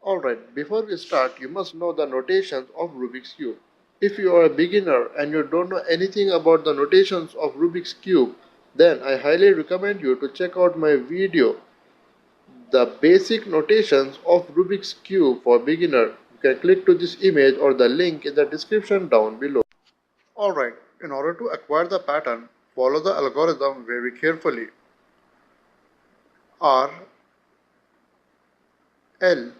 Alright, before we start, you must know the notations of Rubik's Cube. If you are a beginner and you don't know anything about the notations of Rubik's Cube, then I highly recommend you to check out my video, The Basic Notations of Rubik's Cube for Beginner. You can click to this image or the link in the description down below. Alright, in order to acquire the pattern, follow the algorithm very carefully. R, L,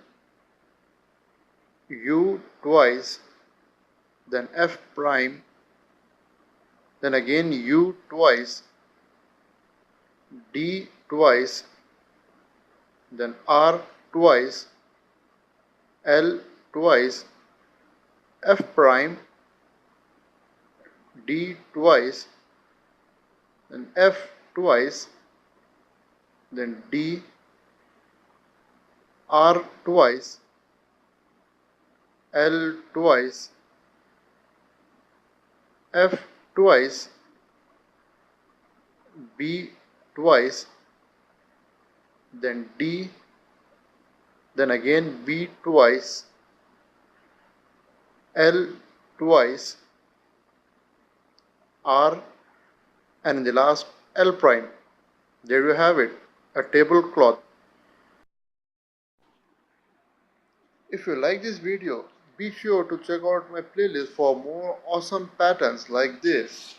U twice, then F prime, then again U twice, D twice, then R twice, L twice, F prime, D twice, then F twice, then D, R twice, L twice, F twice, B twice, then D, then again B twice, L twice, R, and in the last L prime. There you have it, a tablecloth. If you like this video, be sure to check out my playlist for more awesome patterns like this.